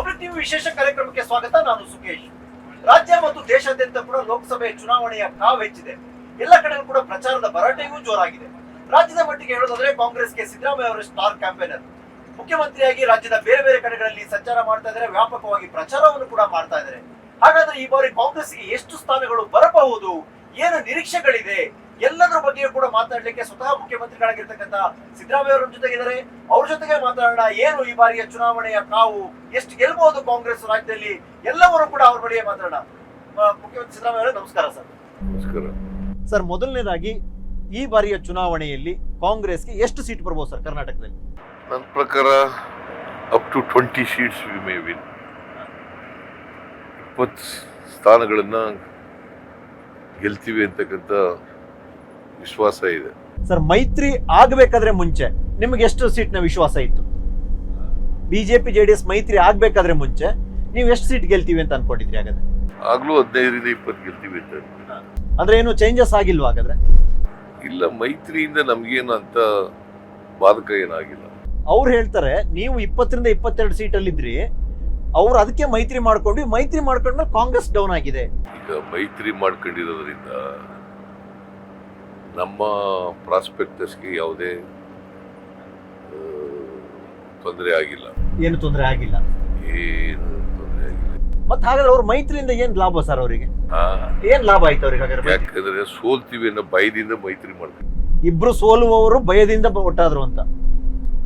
Public TV ವಿಶೇಷ ಕಾರ್ಯಕ್ರಮಕ್ಕೆ ಸ್ವಾಗತ. ನಾನು ಸುಖೇಶ್. ರಾಜ್ಯ ಮತ್ತು ದೇಶಾದ್ಯಂತ ಕೂಡ ಲೋಕಸಭೆ ಚುನಾವಣೆಯ ಕಾವು ಹೆಚ್ಚಿದೆ. ಎಲ್ಲ ಕಡೆ ಕೂಡ ಪ್ರಚಾರದ ಭರಾಟೆಯೂ ಜೋರಾಗಿದೆ. ರಾಜ್ಯದ ಮಟ್ಟಿಗೆ ಹೇಳೋದಾದ್ರೆ ಕಾಂಗ್ರೆಸ್ಗೆ ಸಿದ್ದರಾಮಯ್ಯ ಅವರು ಸ್ಟಾರ್ ಕ್ಯಾಂಪೇನರ್. ಮುಖ್ಯಮಂತ್ರಿಯಾಗಿ ರಾಜ್ಯದ ಬೇರೆ ಬೇರೆ ಕಡೆಗಳಲ್ಲಿ ಸಂಚಾರ ಮಾಡ್ತಾ ಇದ್ದಾರೆ, ವ್ಯಾಪಕವಾಗಿ ಪ್ರಚಾರವನ್ನು ಕೂಡ ಮಾಡ್ತಾ ಇದ್ದಾರೆ. ಹಾಗಾದ್ರೆ ಈ ಬಾರಿ ಕಾಂಗ್ರೆಸ್ಗೆ ಎಷ್ಟು ಸ್ಥಾನಗಳು ಬರಬಹುದು, ಏನು ನಿರೀಕ್ಷೆಗಳಿದೆ, ಎಲ್ಲದರ ಬಗ್ಗೆಯೂ ಕೂಡ ಮಾತಾಡ್ಲಿಕ್ಕೆ ಸ್ವತಃ ಮುಖ್ಯಮಂತ್ರಿಗಳಾಗಿರ್ತಕ್ಕಂಥ ಸಿದ್ದರಾಮಯ್ಯ ಅವರ ಜೊತೆಗಿದ್ದಾರೆ. ಅವ್ರ ಜೊತೆಗೆ ಮಾತಾಡೋಣ. ಏನು ಈ ಬಾರಿಯ ಚುನಾವಣೆಯ ಕಾವು, ಎಷ್ಟು ಗೆಲ್ಬಹುದು ಕಾಂಗ್ರೆಸ್ ರಾಜ್ಯದಲ್ಲಿ, ಎಲ್ಲವರು ಕೂಡ ಅವ್ರ ಬಳಿಯೇ ಮಾತಾಡೋಣ. ಮುಖ್ಯಮಂತ್ರಿ ಸಿದ್ದರಾಮಯ್ಯ ಅವರೇ ನಮಸ್ಕಾರ ಸರ್. ನಮಸ್ಕಾರ ಸರ್, ಮೊದಲನೇದಾಗಿ ಈ ಬಾರಿಯ ಚುನಾವಣೆಯಲ್ಲಿ ಕಾಂಗ್ರೆಸ್ಗೆ ಎಷ್ಟು ಸೀಟ್ ಬರ್ಬೋದು ಸರ್ ಕರ್ನಾಟಕದಲ್ಲಿ? ನನ್ನ ಪ್ರಕಾರ up to 20 seats we may win. 20 ಸ್ಥಾನಗಳನ್ನ ಗೆಲ್ತೀವಿ ಅಂತಕ್ಕಂಥ ವಿಶ್ವಾಸ ಇದೆ. ಸರ್, ಮೈತ್ರಿ ಆಗಬೇಕಾದ್ರೆ ಮುಂಚೆ ನಿಮ್ಗೆ ಎಷ್ಟು ಸೀಟ್ ನ ವಿಶ್ವಾಸ ಇತ್ತು? ಬಿಜೆಪಿ ಜೆಡಿಎಸ್ ಮೈತ್ರಿ ಆಗ್ಬೇಕಾದ್ರೆ ಮುಂಚೆ ನೀವು ಎಷ್ಟು ಸೀಟ್ ಗೆಲ್ತೀವಿ ಅಂತ ಅನ್ಕೊಂಡಿದ್ರಿ? ಹಾಗಾದ್ರೆ ಆಗ್ಲೂ 15-20 ಗೆಲ್ತೀವಿ ಅಂತ. ಅಂದ್ರೆ ಏನು ಚೇಂಜಸ್ ಆಗಿಲ್ವಾ ಹಾಗಾದ್ರೆ? ಇಲ್ಲ, ಮೈತ್ರಿಯಿಂದ ನಮ್ಗೇನು ಅಂತ ಬಾಧಕ ಏನಾಗಿಲ್ಲ. ಅವ್ರು ಹೇಳ್ತಾರೆ ನೀವು 20-22 ಸೀಟಲ್ಲಿ ಇದ್ರಿ, ಅವ್ರು ಅದಕ್ಕೆ ಮೈತ್ರಿ ಮಾಡ್ಕೊಂಡ್ಮೇಲೆ ಕಾಂಗ್ರೆಸ್ ಡೌನ್ ಆಗಿದೆ. ಈಗ ಮೈತ್ರಿ ಮಾಡ್ಕೊಂಡಿರೋದ್ರಿಂದ ನಮ್ಮ ಪ್ರಾಸ್ಪೆಕ್ಟಸ್ಗೆ ಯಾವುದೇ ತೊಂದರೆ ಆಗಿಲ್ಲ. ಏನು ತೊಂದರೆ ಆಗಿಲ್ಲ? ಏನು ತೊಂದರೆ ಆಗಿಲ್ಲ. ಮತ್ತೆ ಹಾಗಾದ್ರೆ ಅವ್ರ ಮೈತ್ರಿಯಿಂದ ಏನ್ ಲಾಭ ಸರ್ ಅವರಿಗೆ? ಏನ್ ಲಾಭ ಆಯ್ತು ಅವ್ರಿಗೆ ಹಾಗಾದ್ರೆ? ಯಾಕಂದ್ರೆ ಸೋಲ್ತೀವಿ ಅನ್ನೋ ಭಯದಿಂದ ಮೈತ್ರಿ ಮಾಡ್ತೀವಿ. ಇಬ್ರು ಸೋಲುವವರು ಭಯದಿಂದ ಒಟ್ಟಾದ್ರು ಅಂತ.